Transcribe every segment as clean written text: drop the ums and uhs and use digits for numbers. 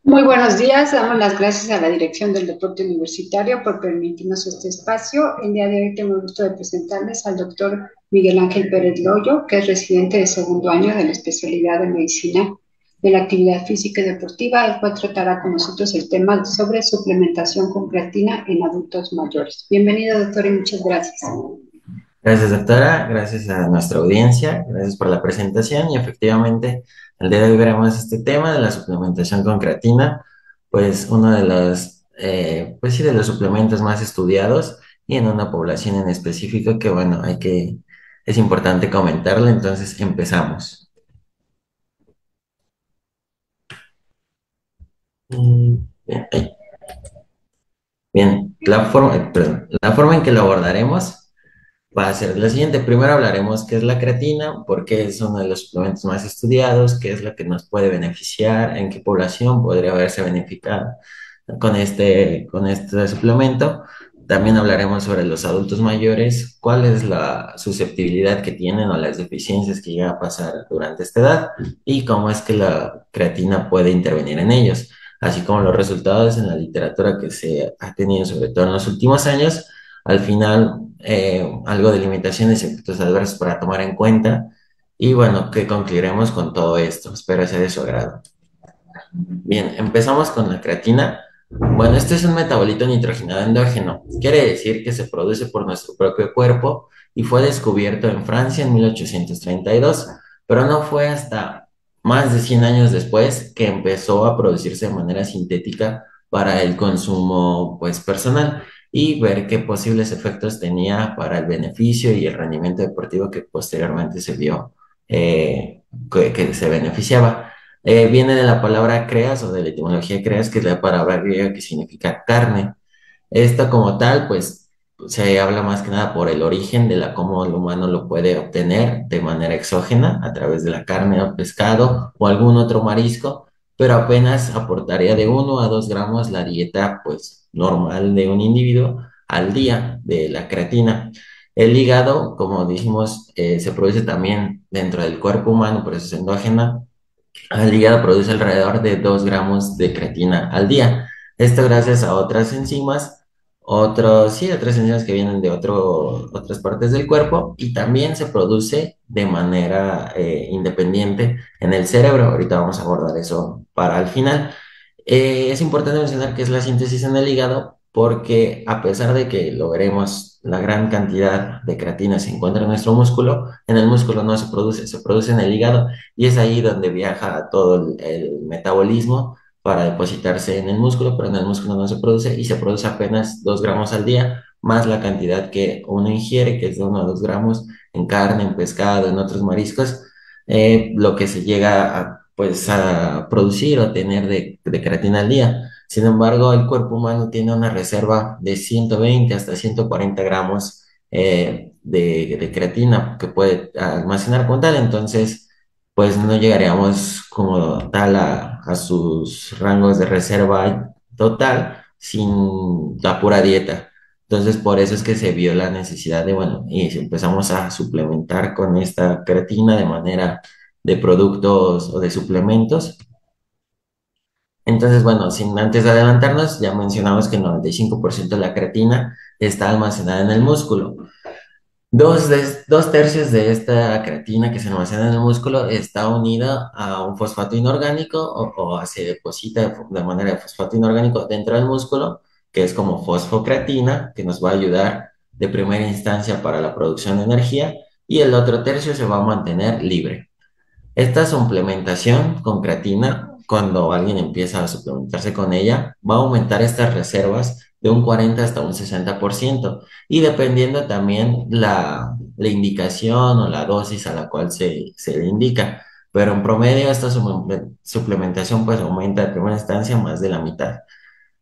Muy buenos días, damos las gracias a la Dirección del Deporte Universitario por permitirnos este espacio. El día de hoy tengo el gusto de presentarles al doctor Miguel Ángel Pérez Loyo, que es residente de segundo año de la especialidad de Medicina de la Actividad Física y Deportiva, el cual tratará con nosotros el tema sobre suplementación con creatina en adultos mayores. Bienvenido, doctor, y muchas gracias. Gracias, doctora. Gracias a nuestra audiencia. Gracias por la presentación. Y efectivamente, el día de hoy veremos este tema de la suplementación con creatina, pues uno de los, pues sí, de los suplementos más estudiados y en una población en específico que, bueno, es importante comentarlo. Entonces, empezamos. Bien, bien. La forma en que lo abordaremos va a ser la siguiente. Primero hablaremos qué es la creatina, por qué es uno de los suplementos más estudiados, qué es lo que nos puede beneficiar, en qué población podría haberse beneficiado con este suplemento. También hablaremos sobre los adultos mayores, cuál es la susceptibilidad que tienen o las deficiencias que llega a pasar durante esta edad y cómo es que la creatina puede intervenir en ellos, así como los resultados en la literatura que se ha tenido, sobre todo en los últimos años. Al final, algo de limitaciones y efectos adversos para tomar en cuenta. Y bueno, que concluiremos con todo esto. Espero sea de su agrado. Bien, empezamos con la creatina. Bueno, este es un metabolito nitrogenado endógeno. Quiere decir que se produce por nuestro propio cuerpo y fue descubierto en Francia en 1832, pero no fue hasta más de 100 años después que empezó a producirse de manera sintética para el consumo, pues, personal y ver qué posibles efectos tenía para el beneficio y el rendimiento deportivo que posteriormente se vio que se beneficiaba. Viene de la palabra creas o de la etimología creas, que es la palabra griega que significa carne. Esto como tal, pues se habla más que nada por el origen de la cómo el humano lo puede obtener de manera exógena a través de la carne o pescado o algún otro marisco, pero apenas aportaría de 1 a 2 gramos la dieta pues normal de un individuo al día de la creatina. El hígado, como dijimos, se produce también dentro del cuerpo humano, por eso es endógena. El hígado produce alrededor de 2 gramos de creatina al día. Esto gracias a otras enzimas, otras enzimas que vienen de otras partes del cuerpo y también se produce de manera independiente en el cerebro. Ahorita vamos a abordar eso para el final. Es importante mencionar que es la síntesis en el hígado porque a pesar de que lo veremos, la gran cantidad de creatina se encuentra en nuestro músculo, en el músculo no se produce, se produce en el hígado y es ahí donde viaja todo el metabolismo para depositarse en el músculo, pero en el músculo no se produce y se produce apenas 2 gramos al día, más la cantidad que uno ingiere, que es de 1 a 2 gramos en carne, en pescado, en otros mariscos, lo que se llega pues, a producir o tener de creatina al día. Sin embargo, el cuerpo humano tiene una reserva de 120 hasta 140 gramos de creatina que puede almacenar con tal, entonces pues no llegaríamos como tal a sus rangos de reserva total sin la pura dieta. Entonces, por eso es que se vio la necesidad de, bueno, y si empezamos a suplementar con esta creatina de manera de productos o de suplementos. Entonces, bueno, sin antes de adelantarnos, ya mencionamos que el 95% de la creatina está almacenada en el músculo. 2 tercios de esta creatina que se almacena en el músculo está unida a un fosfato inorgánico o se deposita de manera de fosfato inorgánico dentro del músculo, que es como fosfocreatina, que nos va a ayudar de primera instancia para la producción de energía, y el otro tercio se va a mantener libre. Esta suplementación con creatina, cuando alguien empieza a suplementarse con ella, va a aumentar estas reservas de un 40 hasta un 60% y dependiendo también la indicación o la dosis a la cual se le indica. Pero en promedio esta suplementación pues aumenta de primera instancia más de la mitad.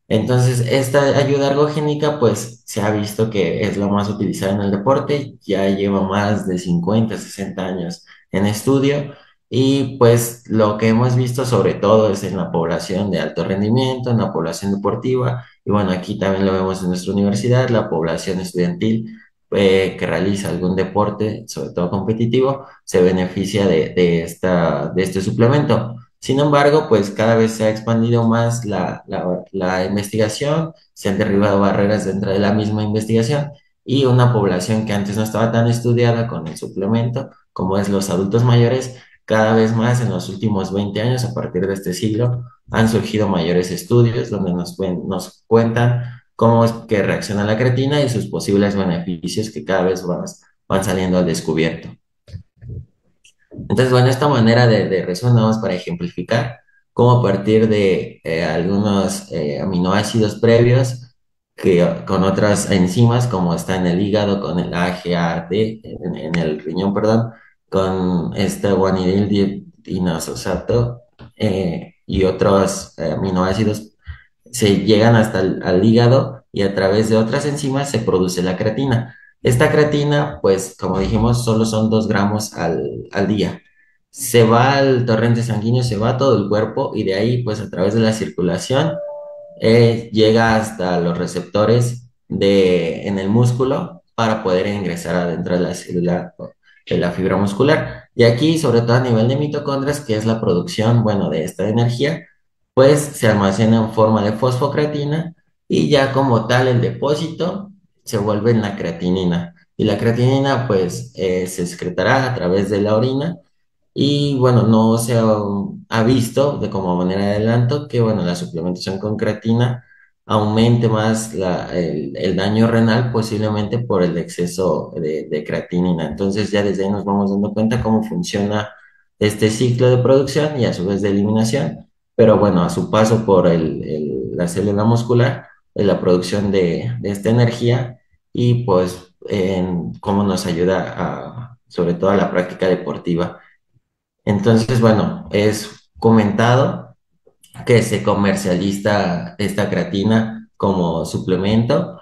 Entonces, esta ayuda ergogénica, pues se ha visto que es la más utilizada en el deporte, ya lleva más de 50, 60 años en estudio y pues lo que hemos visto sobre todo es en la población de alto rendimiento, en la población deportiva y bueno, aquí también lo vemos en nuestra universidad, la población estudiantil que realiza algún deporte, sobre todo competitivo, se beneficia de este suplemento. Sin embargo, pues cada vez se ha expandido más la investigación, se han derribado barreras dentro de la misma investigación y una población que antes no estaba tan estudiada con el suplemento, como es los adultos mayores, cada vez más en los últimos 20 años, a partir de este siglo, han surgido mayores estudios donde nos cuentan cómo es que reacciona la creatina y sus posibles beneficios que cada vez van saliendo al descubierto. Entonces, bueno, esta manera de resumen, vamos para ejemplificar cómo a partir de algunos aminoácidos previos con otras enzimas, como está en el hígado, con el AGAT, en el riñón, perdón, con este guanidil dienosato y otros aminoácidos se llegan hasta al hígado y a través de otras enzimas se produce la creatina. Esta creatina, pues como dijimos, solo son 2 gramos al día. Se va al torrente sanguíneo, se va a todo el cuerpo y de ahí, pues a través de la circulación, llega hasta los receptores en el músculo para poder ingresar adentro de la célula de la fibra muscular. Y aquí, sobre todo a nivel de mitocondrias, que es la producción, bueno, de esta energía, pues se almacena en forma de fosfocreatina y ya como tal el depósito se vuelve en la creatinina. Y la creatinina, pues, se excretará a través de la orina y bueno, no se ha visto de como manera de adelanto que bueno, la suplementación con creatina aumente más el daño renal posiblemente por el exceso de creatinina. Entonces ya desde ahí nos vamos dando cuenta cómo funciona este ciclo de producción y a su vez de eliminación. Pero bueno, a su paso por la célula muscular, la producción de esta energía y pues en cómo nos ayuda sobre todo a la práctica deportiva. Entonces, bueno, es comentado que se comercializa esta creatina como suplemento.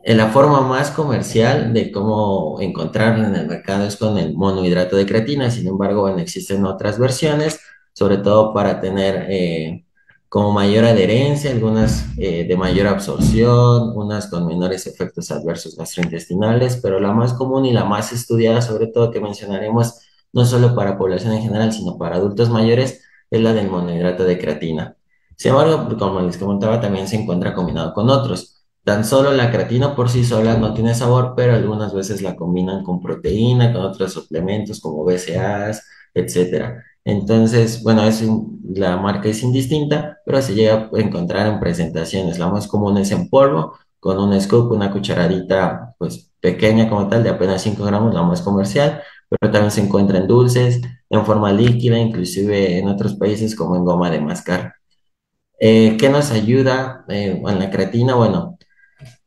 La forma más comercial de cómo encontrarla en el mercado es con el monohidrato de creatina. Sin embargo, bueno, existen otras versiones, sobre todo para tener como mayor adherencia, algunas de mayor absorción, unas con menores efectos adversos gastrointestinales, pero la más común y la más estudiada, sobre todo que mencionaremos no solo para población en general, sino para adultos mayores, es la del monohidrato de creatina. Sin embargo, como les comentaba, también se encuentra combinado con otros. Tan solo la creatina por sí sola no tiene sabor, pero algunas veces la combinan con proteína, con otros suplementos como BCAAs, etcétera. Entonces, bueno, la marca es indistinta, pero se llega a encontrar en presentaciones. La más común es en polvo, con un scoop, una cucharadita, pues pequeña como tal, de apenas 5 gramos, la más comercial, pero también se encuentra en dulces, en forma líquida, inclusive en otros países como en goma de mascar. ¿Qué nos ayuda en la creatina? Bueno,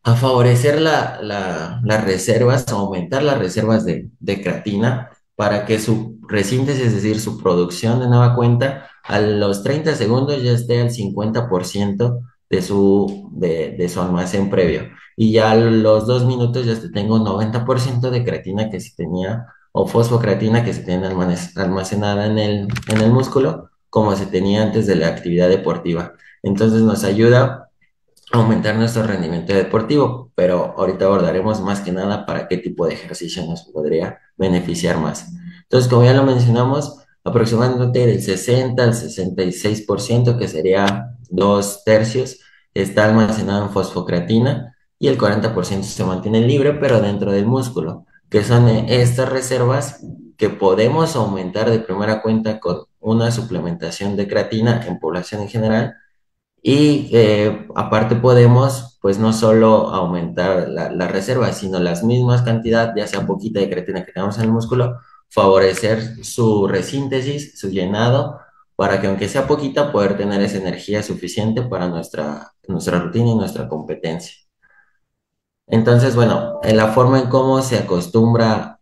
a favorecer las reservas, a aumentar las reservas de creatina para que su resíntesis, es decir, su producción de nueva cuenta, a los 30 segundos ya esté al 50% de su almacén previo. Y ya a los 2 minutos ya tengo un 90% de creatina que se tenía, o fosfocreatina que se tiene almacenada en el músculo, como se tenía antes de la actividad deportiva. Entonces nos ayuda aumentar nuestro rendimiento deportivo, pero ahorita abordaremos más que nada para qué tipo de ejercicio nos podría beneficiar más. Entonces, como ya lo mencionamos, aproximadamente del 60 al 66%, que sería 2 tercios, está almacenado en fosfocreatina y el 40% se mantiene libre, pero dentro del músculo, que son estas reservas que podemos aumentar de primera cuenta con una suplementación de creatina en población en general y aparte podemos, pues no solo aumentar la reserva, sino las mismas cantidad, ya sea poquita de creatina que tenemos en el músculo, favorecer su resíntesis, su llenado, para que aunque sea poquita, poder tener esa energía suficiente para nuestra rutina y nuestra competencia. Entonces, bueno, en la forma en cómo se acostumbra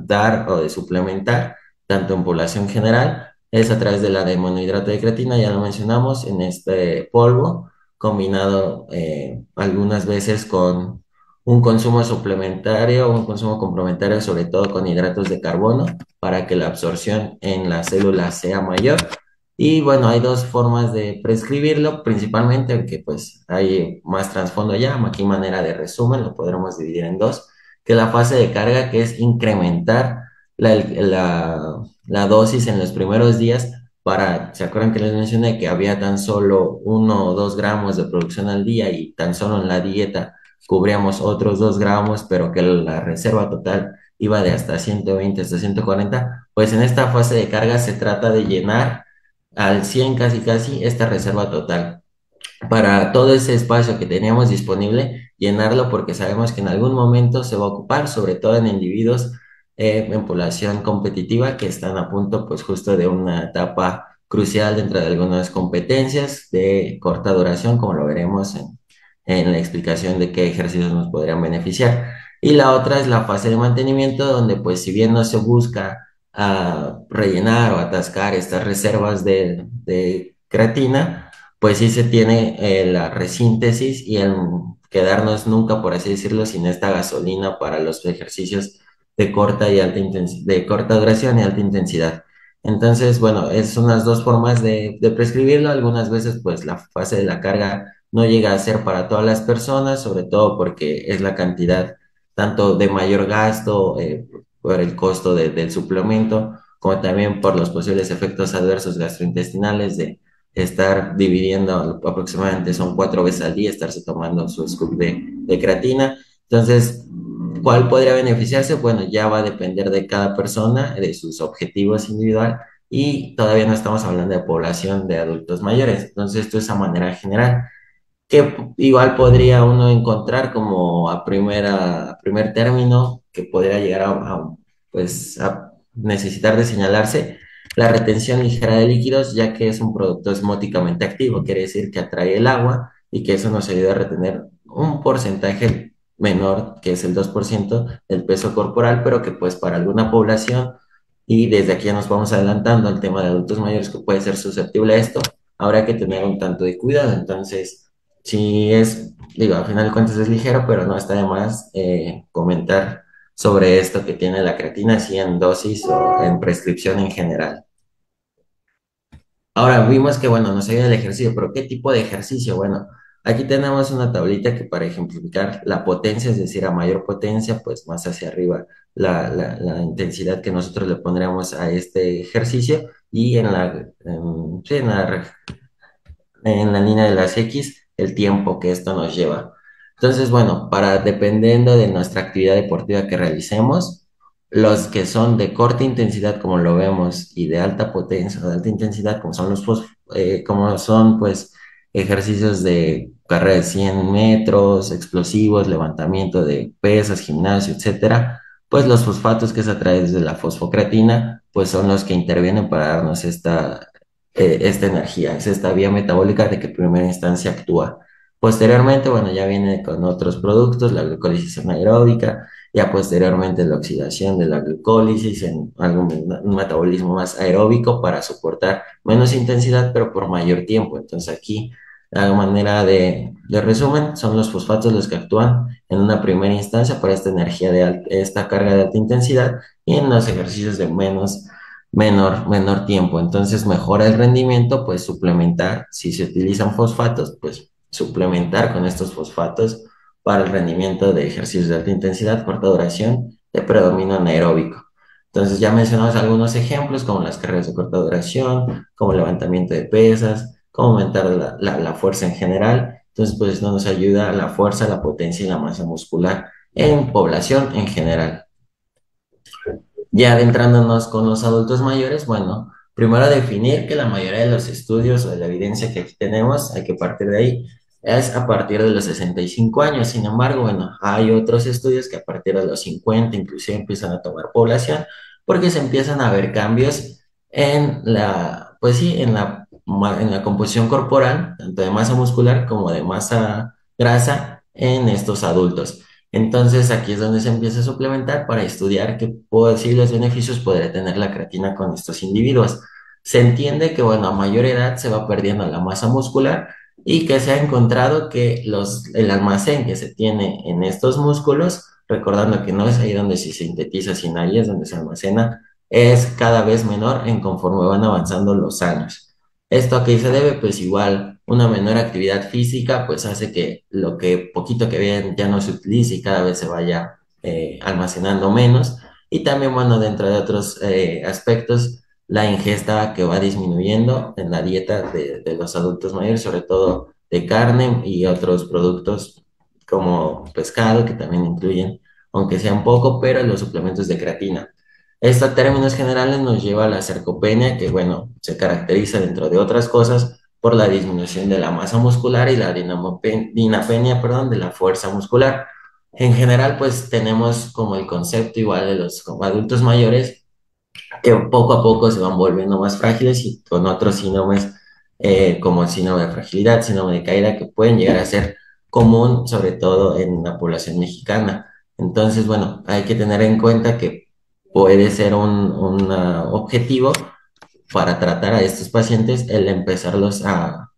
dar o de suplementar, tanto en población general, es a través de la de monohidrato de creatina, ya lo mencionamos, en este polvo, combinado algunas veces con un consumo suplementario, un consumo complementario, sobre todo con hidratos de carbono, para que la absorción en las células sea mayor. Y bueno, hay 2 formas de prescribirlo, principalmente, aunque pues hay más trasfondo allá, aquí manera de resumen, lo podremos dividir en dos, que la fase de carga, que es incrementar la dosis en los primeros días para, ¿se acuerdan que les mencioné que había tan solo 1 o 2 gramos de producción al día y tan solo en la dieta cubríamos otros 2 gramos, pero que la reserva total iba de hasta 120 hasta 140? Pues en esta fase de carga se trata de llenar al 100 casi casi esta reserva total para todo ese espacio que teníamos disponible, llenarlo porque sabemos que en algún momento se va a ocupar, sobre todo en individuos en población competitiva que están a punto pues justo de una etapa crucial dentro de algunas competencias de corta duración, como lo veremos en la explicación de qué ejercicios nos podrían beneficiar. Y la otra es la fase de mantenimiento, donde pues si bien no se busca rellenar o atascar estas reservas de creatina, pues sí se tiene la resíntesis y el quedarnos nunca, por así decirlo, sin esta gasolina para los ejercicios de corta y alta de corta duración y alta intensidad. Entonces, bueno, es unas dos formas de prescribirlo. Algunas veces, pues la fase de la carga no llega a ser para todas las personas, sobre todo porque es la cantidad tanto de mayor gasto por el costo del suplemento, como también por los posibles efectos adversos gastrointestinales de estar dividiendo aproximadamente son 4 veces al día, estarse tomando su scoop de creatina. Entonces, ¿cuál podría beneficiarse? Bueno, ya va a depender de cada persona, de sus objetivos individual y todavía no estamos hablando de población de adultos mayores. Entonces, esto es a manera general que igual podría uno encontrar como a primer término que podría llegar pues, a necesitar de señalarse la retención ligera de líquidos, ya que es un producto osmóticamente activo, quiere decir que atrae el agua y que eso nos ayuda a retener un porcentaje menor, que es el 2% del peso corporal, pero que pues para alguna población, y desde aquí ya nos vamos adelantando al tema de adultos mayores que puede ser susceptible a esto, habrá que tener un tanto de cuidado. Entonces, sí es, digo, al final de cuentas es ligero, pero no está de más comentar sobre esto que tiene la creatina, así en dosis o en prescripción en general. Ahora vimos que, bueno, nos ayuda el ejercicio, pero ¿qué tipo de ejercicio? Bueno, aquí tenemos una tablita que para ejemplificar la potencia, es decir, a mayor potencia, pues más hacia arriba la intensidad que nosotros le pondríamos a este ejercicio y sí, en la línea de las X el tiempo que esto nos lleva. Entonces, bueno, para dependiendo de nuestra actividad deportiva que realicemos, los que son de corta intensidad, como lo vemos, y de alta potencia, o de alta intensidad, como son como son, pues, ejercicios de carrera de 100 metros, explosivos, levantamiento de pesas, gimnasio, etcétera, pues los fosfatos que es a través de la fosfocreatina, pues son los que intervienen para darnos esta energía, es esta vía metabólica de que en primera instancia actúa. Posteriormente, bueno, ya viene con otros productos, la glucólisis anaeróbica, ya posteriormente la oxidación de la glucólisis en un metabolismo más aeróbico para soportar menos intensidad, pero por mayor tiempo. Entonces aquí, a manera de resumen, son los fosfatos los que actúan en una primera instancia para esta energía esta carga de alta intensidad y en los ejercicios de menor tiempo. Entonces mejora el rendimiento, pues suplementar, si se utilizan fosfatos, pues suplementar con estos fosfatos para el rendimiento de ejercicios de alta intensidad, corta duración, de predominio anaeróbico. Entonces ya mencionamos algunos ejemplos como las carreras de corta duración, como levantamiento de pesas, como aumentar la fuerza en general. Entonces pues esto nos ayuda a la fuerza, la potencia y la masa muscular en población en general. Ya adentrándonos con los adultos mayores, bueno, primero definir que la mayoría de los estudios o de la evidencia que aquí tenemos, hay que partir de ahí, es a partir de los 65 años. Sin embargo, bueno, hay otros estudios que a partir de los 50 inclusive empiezan a tomar población porque se empiezan a ver cambios pues sí, en la composición corporal, tanto de masa muscular como de masa grasa en estos adultos. Entonces aquí es donde se empieza a suplementar para estudiar qué posibles beneficios podría tener la creatina con estos individuos. Se entiende que, bueno, a mayor edad se va perdiendo la masa muscular y que se ha encontrado que el almacén que se tiene en estos músculos, recordando que no es ahí donde se sintetiza, sino ahí es donde se almacena, es cada vez menor en conforme van avanzando los años. ¿Esto a qué se debe? Pues igual una menor actividad física pues hace que lo que poquito que vean ya no se utilice y cada vez se vaya almacenando menos. Y también, bueno, dentro de otros aspectos, la ingesta que va disminuyendo en la dieta de los adultos mayores, sobre todo de carne y otros productos como pescado, que también incluyen, aunque sea un poco, pero los suplementos de creatina. Esto a términos generales nos lleva a la sarcopenia, que bueno, se caracteriza dentro de otras cosas por la disminución de la masa muscular y la dinapenia, perdón, de la fuerza muscular. En general, pues tenemos como el concepto igual de los como adultos mayores que poco a poco se van volviendo más frágiles y con otros síndromes como el síndrome de fragilidad, síndrome de caída, que pueden llegar a ser común, sobre todo en la población mexicana. Entonces, bueno, hay que tener en cuenta que puede ser un objetivo para tratar a estos pacientes el empezarlos a,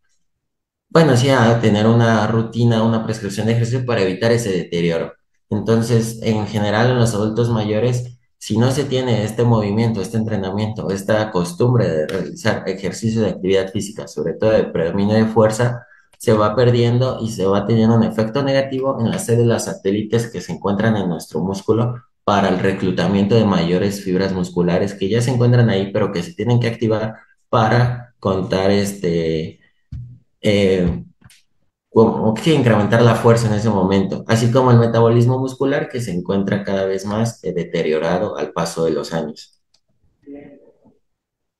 bueno, sí, a tener una rutina, una prescripción de ejercicio para evitar ese deterioro. Entonces, en general, en los adultos mayores, si no se tiene este movimiento, este entrenamiento, esta costumbre de realizar ejercicio de actividad física, sobre todo de predominio de fuerza, se va perdiendo y se va teniendo un efecto negativo en las células satélites que se encuentran en nuestro músculo para el reclutamiento de mayores fibras musculares que ya se encuentran ahí, pero que se tienen que activar para contar eh, como que incrementar la fuerza en ese momento, así como el metabolismo muscular que se encuentra cada vez más deteriorado al paso de los años.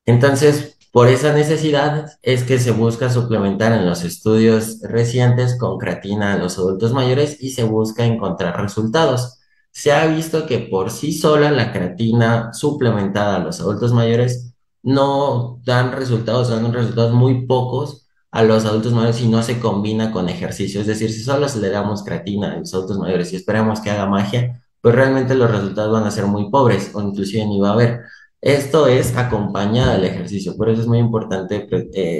Entonces, por esa necesidad es que se busca suplementar en los estudios recientes con creatina a los adultos mayores y se busca encontrar resultados. Se ha visto que por sí sola la creatina suplementada a los adultos mayores no dan resultados, dan resultados muy pocos a los adultos mayores si no se combina con ejercicio. Es decir, si solo se le damos creatina a los adultos mayores y esperamos que haga magia, pues realmente los resultados van a ser muy pobres o inclusive ni va a haber. Esto es acompañado del ejercicio, por eso es muy importante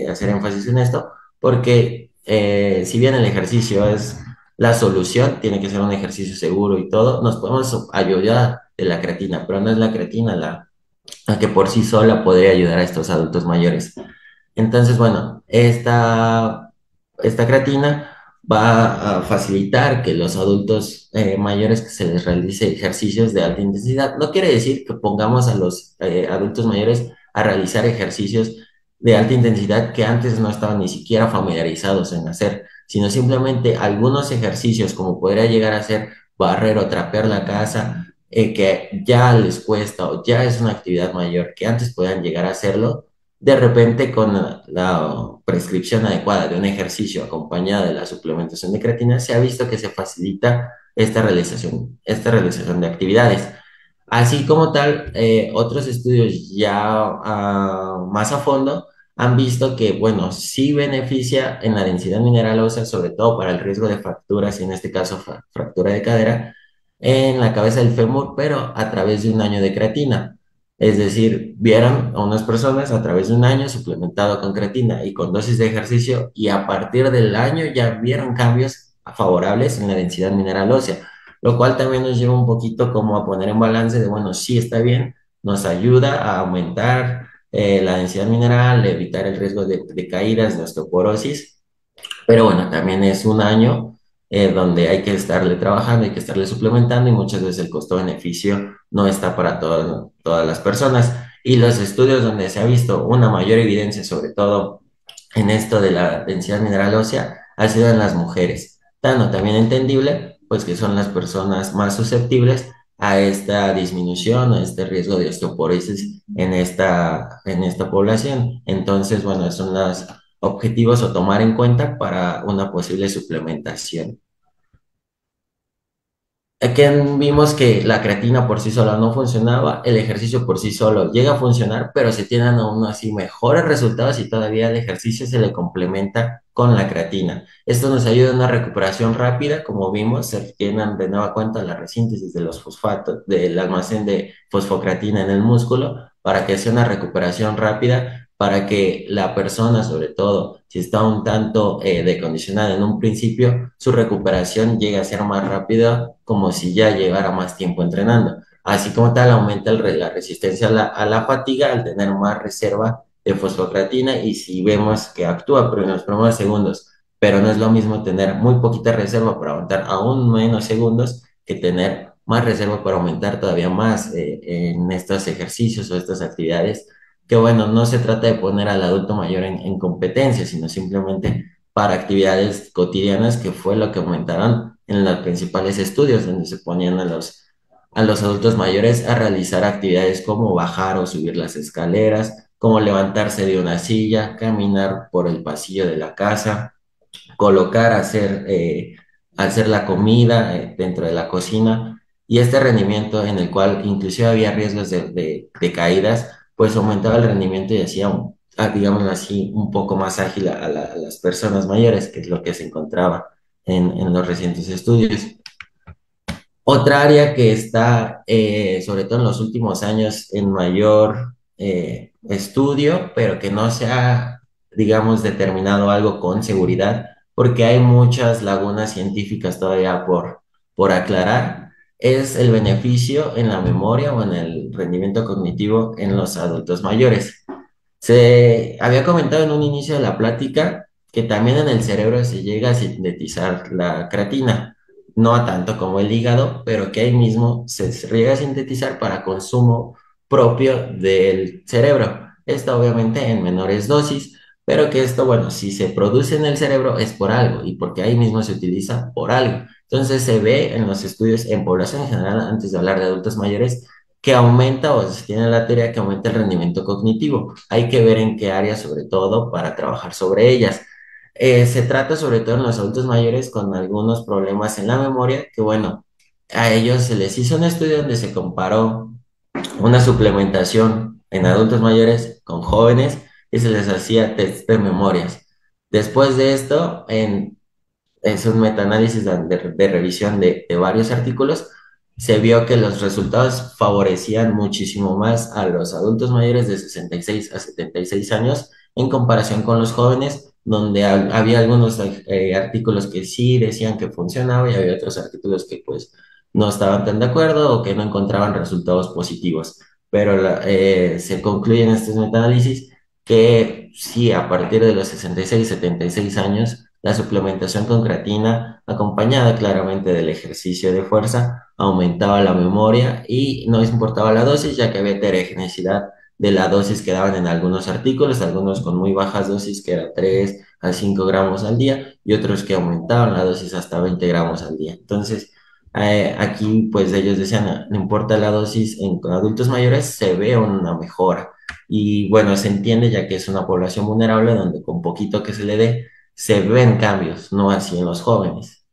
hacer énfasis en esto, porque si bien el ejercicio es la solución, tiene que ser un ejercicio seguro y todo, nos podemos ayudar de la creatina, pero no es la creatina la que por sí sola podría ayudar a estos adultos mayores. Entonces, bueno, esta creatina va a facilitar que los adultos mayores que se les realice ejercicios de alta intensidad. No quiere decir que pongamos a los adultos mayores a realizar ejercicios de alta intensidad que antes no estaban ni siquiera familiarizados en hacer, sino simplemente algunos ejercicios como podría llegar a ser barrer o trapear la casa, que ya les cuesta o ya es una actividad mayor que antes podían llegar a hacerlo de repente, con la prescripción adecuada de un ejercicio acompañado de la suplementación de creatina, se ha visto que se facilita esta realización de actividades. Así como tal, otros estudios ya más a fondo han visto que, bueno, sí beneficia en la densidad mineral ósea, sobre todo para el riesgo de fracturas, y en este caso fractura de cadera, en la cabeza del fémur, pero a través de un año de creatina. Es decir, vieron a unas personas a través de un año suplementado con creatina y con dosis de ejercicio y a partir del año ya vieron cambios favorables en la densidad mineral ósea, lo cual también nos lleva un poquito como a poner en balance de, bueno, sí está bien, nos ayuda a aumentar la densidad mineral, evitar el riesgo de caídas, de osteoporosis, pero bueno, también es un año donde hay que estarle trabajando, hay que estarle suplementando y muchas veces el costo-beneficio no está para todas las personas. Y los estudios donde se ha visto una mayor evidencia, sobre todo en esto de la densidad mineral ósea, ha sido en las mujeres. Tanto también entendible, pues que son las personas más susceptibles a esta disminución, a este riesgo de osteoporosis en esta población. Entonces, bueno, son las objetivos o tomar en cuenta para una posible suplementación. Aquí vimos que la creatina por sí sola no funcionaba, el ejercicio por sí solo llega a funcionar, pero se tienen aún así mejores resultados y todavía el ejercicio se le complementa con la creatina. Esto nos ayuda a una recuperación rápida, como vimos, se tienen de nueva cuenta la resíntesis de los fosfatos, del almacén de fosfocreatina en el músculo, para que sea una recuperación rápida, para que la persona, sobre todo, si está un tanto decondicionada en un principio, su recuperación llegue a ser más rápida, como si ya llevara más tiempo entrenando. Así como tal, aumenta la resistencia a la fatiga al tener más reserva de fosfocreatina y si vemos que actúa pero en los primeros segundos, pero no es lo mismo tener muy poquita reserva para aguantar aún menos segundos que tener más reserva para aumentar todavía más en estos ejercicios o estas actividades, que bueno, no se trata de poner al adulto mayor en competencia, sino simplemente para actividades cotidianas, que fue lo que aumentaron en los principales estudios, donde se ponían a los adultos mayores a realizar actividades como bajar o subir las escaleras, como levantarse de una silla, caminar por el pasillo de la casa, colocar, hacer la comida dentro de la cocina, y este rendimiento en el cual inclusive había riesgos de caídas, pues aumentaba el rendimiento y hacía, digámoslo así, un poco más ágil a las personas mayores, que es lo que se encontraba en los recientes estudios. Otra área que está, sobre todo en los últimos años, en mayor estudio, pero que no se ha, digamos, determinado algo con seguridad, porque hay muchas lagunas científicas todavía por aclarar, es el beneficio en la memoria o en el rendimiento cognitivo en los adultos mayores. Se había comentado en un inicio de la plática que también en el cerebro se llega a sintetizar la creatina, no a tanto como el hígado, pero que ahí mismo se llega a sintetizar para consumo propio del cerebro. Esto obviamente en menores dosis, pero que esto, bueno, si se produce en el cerebro es por algo y porque ahí mismo se utiliza por algo. Entonces se ve en los estudios en población en general, antes de hablar de adultos mayores, que aumenta o se tiene la teoría que aumenta el rendimiento cognitivo. Hay que ver en qué áreas, sobre todo, para trabajar sobre ellas. Se trata sobre todo en los adultos mayores con algunos problemas en la memoria, que bueno, a ellos se les hizo un estudio donde se comparó una suplementación en adultos mayores con jóvenes y se les hacía test de memorias. Después de esto, es un metaanálisis de revisión de varios artículos, se vio que los resultados favorecían muchísimo más a los adultos mayores de 66 a 76 años en comparación con los jóvenes, donde había algunos artículos que sí decían que funcionaba y había otros artículos que pues no estaban tan de acuerdo o que no encontraban resultados positivos. Pero se concluye en estos metaanálisis que sí, a partir de los 66 76 años, la suplementación con creatina, acompañada claramente del ejercicio de fuerza, aumentaba la memoria y no importaba la dosis, ya que había heterogeneidad de la dosis que daban en algunos artículos, algunos con muy bajas dosis, que era 3 a 5 gramos al día, y otros que aumentaban la dosis hasta 20 gramos al día. Entonces, aquí pues ellos decían, no importa la dosis, en adultos mayores se ve una mejora. Y bueno, se entiende ya que es una población vulnerable donde con poquito que se le dé, se ven cambios, no así en los jóvenes.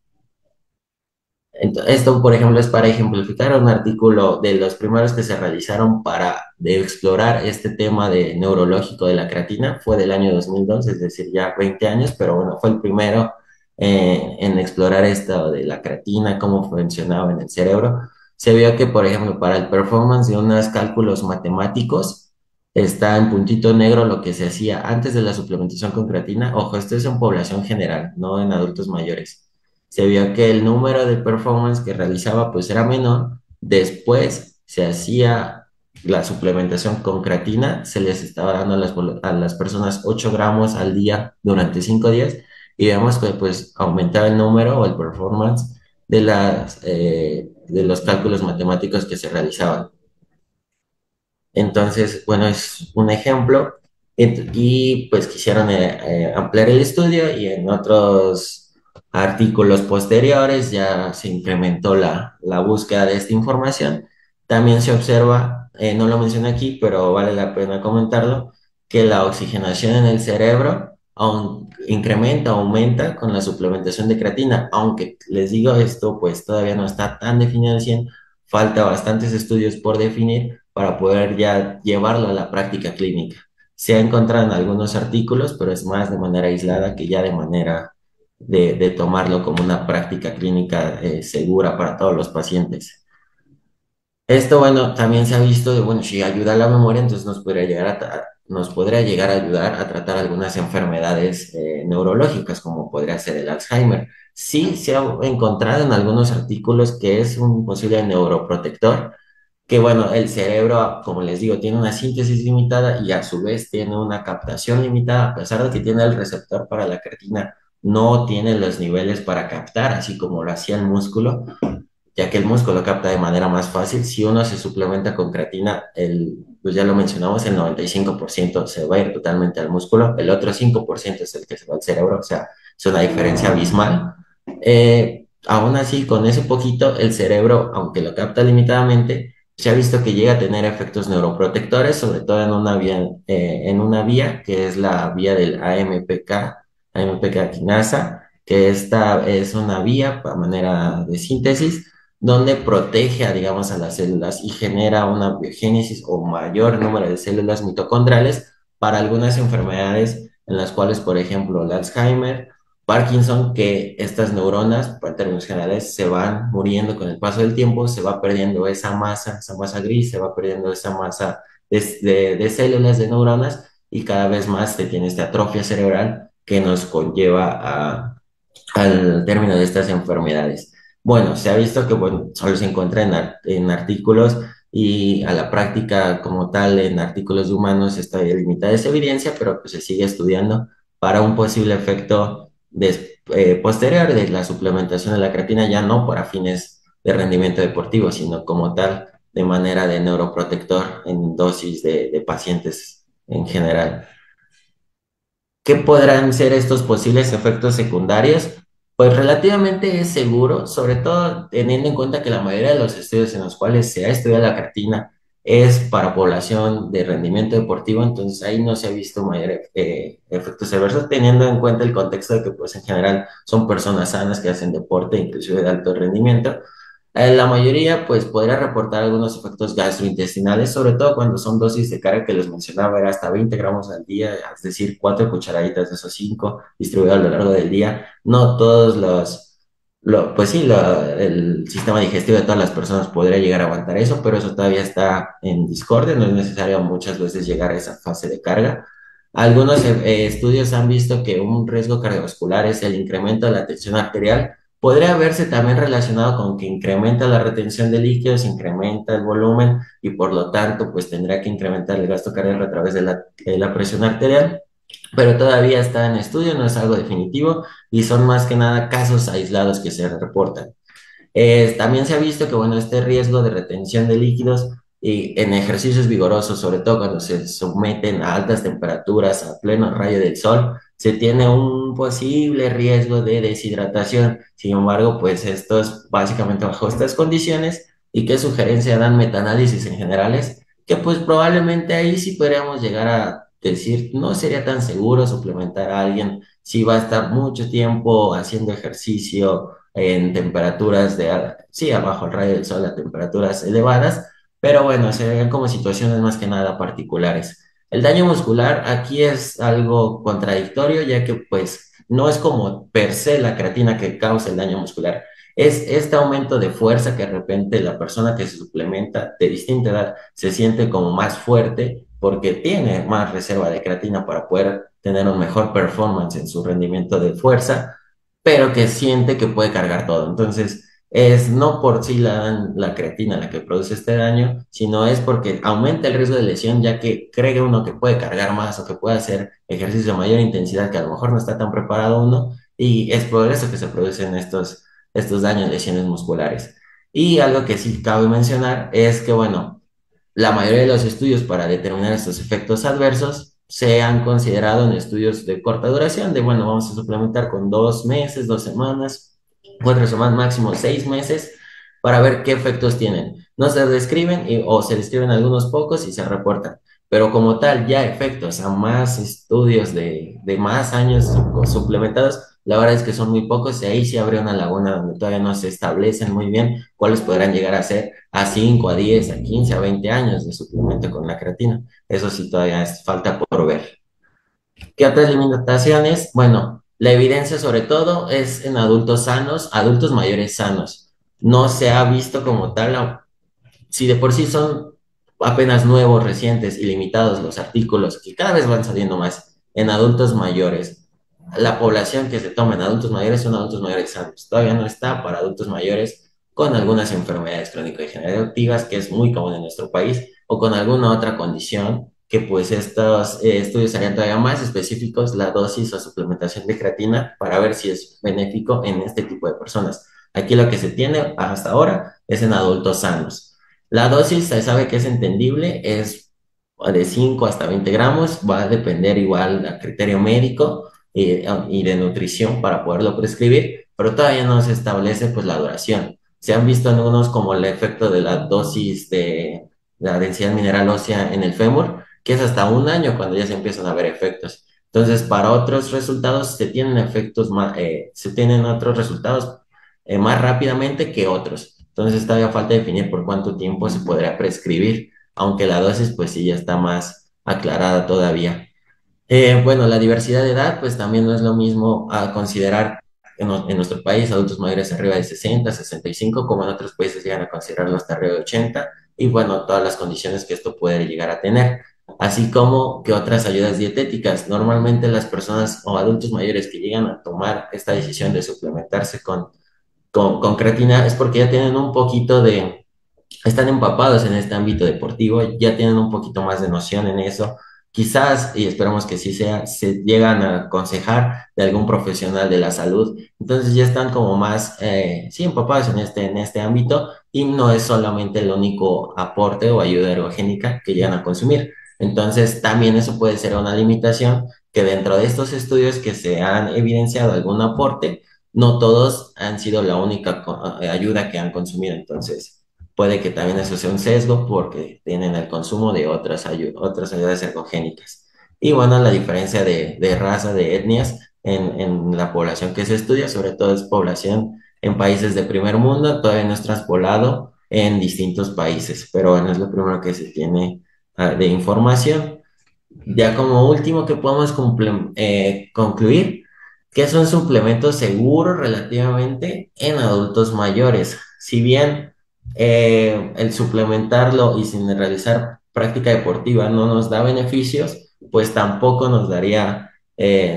Esto, por ejemplo, es para ejemplificar un artículo de los primeros que se realizaron para de explorar este tema de neurológico de la creatina. Fue del año 2002, es decir, ya 20 años, pero bueno, fue el primero en explorar esto de la creatina, cómo funcionaba en el cerebro. Se vio que, por ejemplo, para el performance de unos cálculos matemáticos, está en puntito negro lo que se hacía antes de la suplementación con creatina. Ojo, esto es en población general, no en adultos mayores. Se vio que el número de performance que realizaba pues era menor. Después se hacía la suplementación con creatina, se les estaba dando a las personas 8 gramos al día durante 5 días, y vemos que pues aumentaba el número o el performance de los cálculos matemáticos que se realizaban. Entonces, bueno, es un ejemplo. Y pues quisieron ampliar el estudio, y en otros artículos posteriores ya se incrementó la búsqueda de esta información. También se observa, no lo mencioné aquí, pero vale la pena comentarlo, que la oxigenación en el cerebro incrementa, aumenta con la suplementación de creatina, aunque les digo esto, pues todavía no está tan definido al 100, falta bastantes estudios por definir para poder ya llevarlo a la práctica clínica. Se ha encontrado en algunos artículos, pero es más de manera aislada que ya de manera de tomarlo como una práctica clínica segura para todos los pacientes. Esto, bueno, también se ha visto de, bueno, si ayuda a la memoria, entonces nos podría llegar a ayudar a tratar algunas enfermedades neurológicas, como podría ser el Alzheimer. Sí, se ha encontrado en algunos artículos que es un posible neuroprotector, que bueno, el cerebro, como les digo, tiene una síntesis limitada y a su vez tiene una captación limitada, a pesar de que tiene el receptor para la creatina, no tiene los niveles para captar, así como lo hacía el músculo. ya que el músculo capta de manera más fácil. Si uno se suplementa con creatina, pues ya lo mencionamos, el 95% se va a ir totalmente al músculo, el otro 5% es el que se va al cerebro, o sea, es una diferencia abismal. Aún así, con ese poquito, el cerebro, aunque lo capta limitadamente, se ha visto que llega a tener efectos neuroprotectores, sobre todo en una vía que es la vía del AMPK quinasa, que esta es una vía a manera de síntesis donde protege, digamos, a las células y genera una biogénesis o mayor número de células mitocondriales para algunas enfermedades en las cuales, por ejemplo, el Alzheimer, Parkinson, que estas neuronas, en términos generales, se van muriendo con el paso del tiempo, se va perdiendo esa masa gris, se va perdiendo esa masa de células, de neuronas, y cada vez más se tiene esta atrofia cerebral que nos conlleva al término de estas enfermedades. Bueno, se ha visto que bueno, solo se encuentra en artículos y a la práctica como tal en artículos de humanos está limitada esa evidencia, pero pues se sigue estudiando para un posible efecto posterior de la suplementación de la creatina, ya no para fines de rendimiento deportivo, sino como tal de manera de neuroprotector en dosis de pacientes en general. ¿Qué podrán ser estos posibles efectos secundarios? Pues relativamente es seguro, sobre todo teniendo en cuenta que la mayoría de los estudios en los cuales se ha estudiado la creatina es para población de rendimiento deportivo, entonces ahí no se ha visto mayor efectos adversos, teniendo en cuenta el contexto de que pues en general son personas sanas que hacen deporte, inclusive de alto rendimiento. La mayoría, pues, podría reportar algunos efectos gastrointestinales, sobre todo cuando son dosis de carga que les mencionaba, era hasta 20 gramos al día, es decir, 4 cucharaditas de esos 5 distribuidos a lo largo del día. No todos pues sí, el sistema digestivo de todas las personas podría llegar a aguantar eso, pero eso todavía está en discordia, no es necesario muchas veces llegar a esa fase de carga. Algunos estudios han visto que un riesgo cardiovascular es el incremento de la tensión arterial. Podría verse también relacionado con que incrementa la retención de líquidos, incrementa el volumen y por lo tanto pues tendrá que incrementar el gasto cardíaco a través de la presión arterial, pero todavía está en estudio, no es algo definitivo y son más que nada casos aislados que se reportan. También se ha visto que, bueno, este riesgo de retención de líquidos y en ejercicios vigorosos, sobre todo cuando se someten a altas temperaturas, a pleno rayo del sol, se tiene un posible riesgo de deshidratación. Sin embargo, pues esto es básicamente bajo estas condiciones. ¿Y qué sugerencia dan metaanálisis en generales? Que pues probablemente ahí sí podríamos llegar a decir, no sería tan seguro suplementar a alguien si va a estar mucho tiempo haciendo ejercicio en temperaturas sí, abajo el rayo del sol, a temperaturas elevadas, pero bueno, se ven como situaciones más que nada particulares. El daño muscular aquí es algo contradictorio, ya que pues no es como per se la creatina que causa el daño muscular, es este aumento de fuerza que de repente la persona que se suplementa de distinta edad se siente como más fuerte porque tiene más reserva de creatina para poder tener un mejor performance en su rendimiento de fuerza, pero que siente que puede cargar todo. Entonces, es no por sí la creatina la que produce este daño, sino es porque aumenta el riesgo de lesión, ya que cree uno que puede cargar más o que puede hacer ejercicio de mayor intensidad que a lo mejor no está tan preparado uno, y es por eso que se producen estos daños, lesiones musculares. Y algo que sí cabe mencionar es que, bueno, la mayoría de los estudios para determinar estos efectos adversos se han considerado en estudios de corta duración, de bueno, vamos a suplementar con 2 meses, 2 semanas, 4 semanas, máximo 6 meses, para ver qué efectos tienen. No se describen o se describen algunos pocos y se reportan, pero como tal, ya efectos a más estudios de más años suplementados, la verdad es que son muy pocos y ahí sí habría una laguna donde todavía no se establecen muy bien cuáles podrán llegar a ser a 5 a 10 a 15 a 20 años de suplemento con la creatina. Eso sí todavía falta por ver. ¿Qué otras limitaciones? Bueno, la evidencia sobre todo es en adultos sanos, adultos mayores sanos. No se ha visto como tal si de por sí son apenas nuevos, recientes y limitados los artículos que cada vez van saliendo más en adultos mayores, la población que se toma en adultos mayores son adultos mayores sanos. Todavía no está para adultos mayores con algunas enfermedades crónico-degenerativas, que es muy común en nuestro país, o con alguna otra condición que pues estos estudios serían todavía más específicos, la dosis o suplementación de creatina para ver si es benéfico en este tipo de personas. Aquí lo que se tiene hasta ahora es en adultos sanos. La dosis se sabe que es entendible, es de 5 hasta 20 gramos, va a depender igual a criterio médico y de nutrición para poderlo prescribir, pero todavía no se establece pues la duración. Se han visto algunos como el efecto de la dosis de la densidad mineral ósea en el fémur, que es hasta un año cuando ya se empiezan a ver efectos. Entonces, para otros resultados se tienen efectos más, se tienen otros resultados más rápidamente que otros. Entonces, todavía falta definir por cuánto tiempo se podrá prescribir, aunque la dosis pues sí ya está más aclarada todavía. Bueno, la diversidad de edad, pues también no es lo mismo a considerar en nuestro país adultos mayores arriba de 60, 65, como en otros países llegan a considerarlo hasta arriba de 80, y bueno, todas las condiciones que esto puede llegar a tener, así como que otras ayudas dietéticas. Normalmente las personas o adultos mayores que llegan a tomar esta decisión de suplementarse con creatina es porque ya tienen un poquito de están empapados en este ámbito deportivo, ya tienen un poquito más de noción en eso. Quizás, y esperamos que sí sea, se llegan a aconsejar de algún profesional de la salud. Entonces ya están como más, sí, empapados en este ámbito y no es solamente el único aporte o ayuda ergogénica que llegan a consumir. Entonces también eso puede ser una limitación que dentro de estos estudios que se han evidenciado algún aporte, no todos han sido la única ayuda que han consumido. Entonces puede que también eso sea un sesgo porque tienen el consumo de otras ayudas ergogénicas. Y bueno, la diferencia de raza, de etnias en la población que se estudia, sobre todo es población en países de primer mundo, todavía no es traspolado en distintos países, pero bueno, es lo primero que se tiene de información. Ya como último que podemos concluir, que es un suplemento seguro relativamente en adultos mayores. Si bien el suplementarlo y sin realizar práctica deportiva no nos da beneficios, pues tampoco nos daría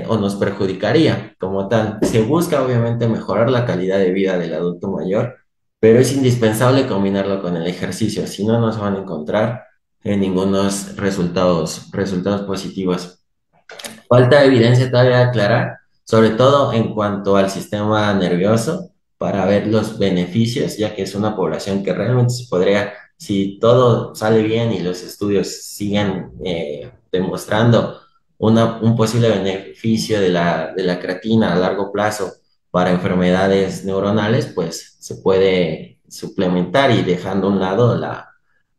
o nos perjudicaría como tal. Se busca obviamente mejorar la calidad de vida del adulto mayor, pero es indispensable combinarlo con el ejercicio, si no, no se van a encontrar ningunos resultados positivos. Falta evidencia todavía de aclarar, sobre todo en cuanto al sistema nervioso, para ver los beneficios, ya que es una población que realmente se podría, si todo sale bien y los estudios siguen demostrando un posible beneficio de la creatina a largo plazo para enfermedades neuronales, pues se puede suplementar y dejando a un lado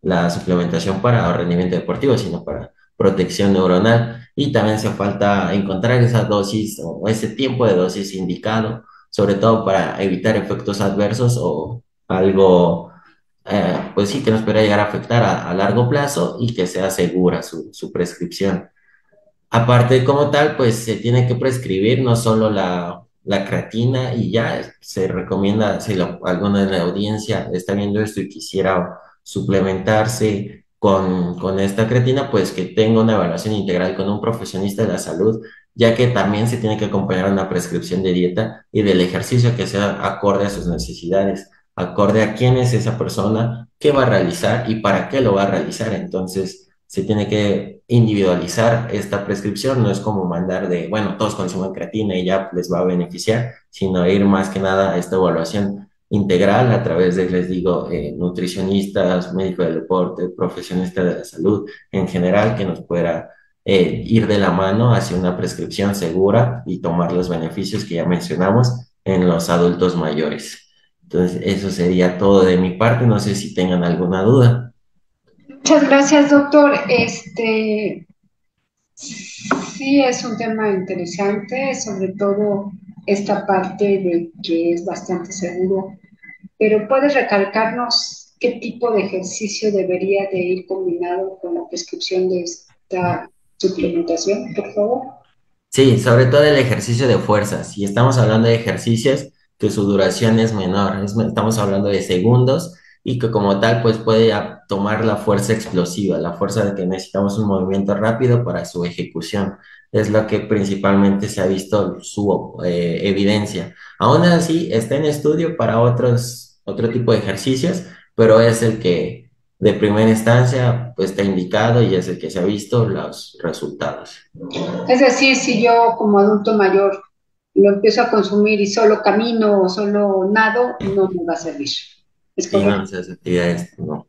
la suplementación para rendimiento deportivo, sino para protección neuronal. Y también hace falta encontrar esa dosis o ese tiempo de dosis indicado, sobre todo para evitar efectos adversos o algo, pues sí, que nos pueda llegar a afectar a largo plazo y que sea segura su prescripción. Aparte, como tal, pues se tiene que prescribir no solo la creatina y ya se recomienda, si alguna de la audiencia está viendo esto y quisiera suplementarse con esta creatina, pues que tenga una evaluación integral con un profesionista de la salud, ya que también se tiene que acompañar una prescripción de dieta y del ejercicio que sea acorde a sus necesidades, acorde a quién es esa persona, qué va a realizar y para qué lo va a realizar. Entonces, se tiene que individualizar esta prescripción, no es como mandar de, bueno, todos consumen creatina y ya les va a beneficiar, sino ir más que nada a esta evaluación integral a través de, les digo, nutricionistas, médicos del deporte, profesionistas de la salud en general, que nos pueda ir de la mano hacia una prescripción segura y tomar los beneficios que ya mencionamos en los adultos mayores. Entonces, eso sería todo de mi parte. No sé si tengan alguna duda. Muchas gracias, doctor. Sí es un tema interesante, sobre todo esta parte de que es bastante seguro, pero ¿puedes recalcarnos qué tipo de ejercicio debería de ir combinado con la prescripción de esta suplementación, por favor? Sí, sobre todo el ejercicio de fuerza. Si estamos hablando de ejercicios que su duración es menor, estamos hablando de segundos y que como tal pues puede tomar la fuerza explosiva, la fuerza de que necesitamos un movimiento rápido para su ejecución. Es lo que principalmente se ha visto su evidencia. Aún así, está en estudio para otro tipo de ejercicios, pero es el que de primera instancia pues está indicado y es el que se ha visto los resultados. Es decir, si yo como adulto mayor lo empiezo a consumir y solo camino o solo nado, no me va a servir. ¿Es Sí, no, correcto? esas actividades, no.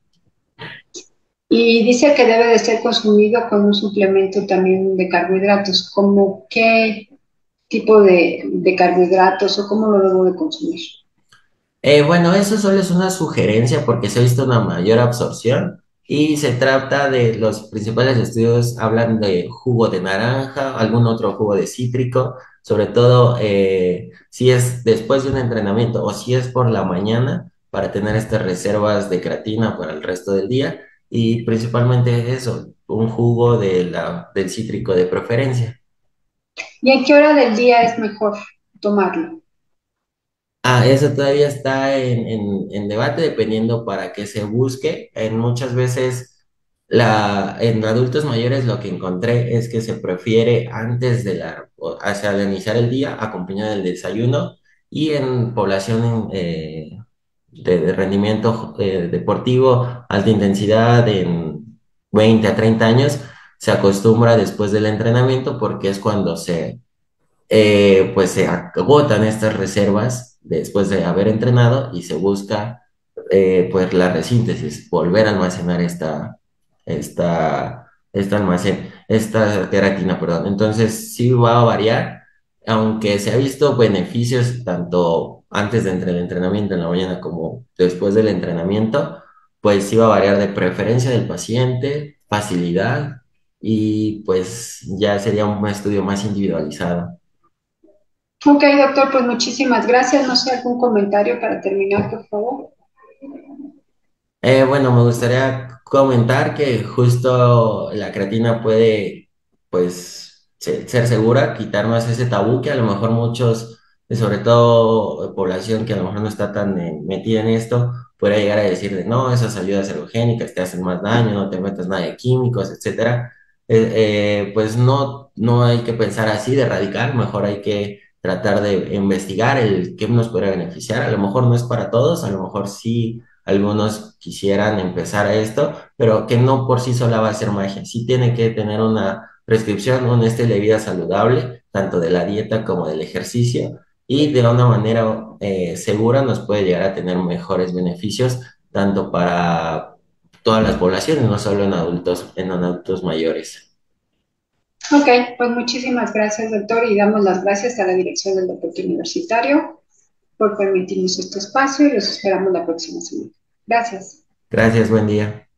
Y dice que debe de ser consumido con un suplemento también de carbohidratos. ¿Cómo qué tipo de carbohidratos o cómo lo debo de consumir? Bueno, eso solo es una sugerencia porque se ha visto una mayor absorción y se trata de los principales estudios, hablan de jugo de naranja, algún otro jugo de cítrico, sobre todo si es después de un entrenamiento o si es por la mañana para tener estas reservas de creatina para el resto del día y principalmente eso, un jugo del cítrico de preferencia. ¿Y en qué hora del día es mejor tomarlo? Ah, eso todavía está en debate dependiendo para qué se busque. En muchas veces, en adultos mayores lo que encontré es que se prefiere antes hacia al iniciar el día, acompañado del desayuno, y en población de rendimiento deportivo, alta intensidad, en 20 a 30 años, se acostumbra después del entrenamiento porque es cuando pues se agotan estas reservas después de haber entrenado y se busca pues la resíntesis, volver a almacenar esta queratina, perdón. Entonces sí va a variar, aunque se ha visto beneficios tanto antes del entrenamiento en la mañana como después del entrenamiento, pues sí va a variar de preferencia del paciente, facilidad y pues ya sería un estudio más individualizado. Ok, doctor, pues muchísimas gracias. No sé, algún comentario para terminar, por favor. Bueno, me gustaría comentar que justo la creatina puede, pues, ser segura, quitarnos ese tabú que a lo mejor muchos, sobre todo población que a lo mejor no está tan metida en esto, puede llegar a decir de no, esas ayudas halogénicas te hacen más daño, no te metas nada de químicos, etcétera. Pues no hay que pensar así de radical, mejor hay que tratar de investigar el qué nos puede beneficiar. A lo mejor no es para todos, a lo mejor sí algunos quisieran empezar a esto, pero que no por sí sola va a ser magia. Sí tiene que tener una prescripción, un estilo de vida saludable, tanto de la dieta como del ejercicio, y de una manera segura nos puede llegar a tener mejores beneficios, tanto para todas las poblaciones, no solo en adultos mayores. Ok, pues muchísimas gracias, doctor, y damos las gracias a la dirección del deporte universitario por permitirnos este espacio y los esperamos la próxima semana. Gracias. Gracias, buen día.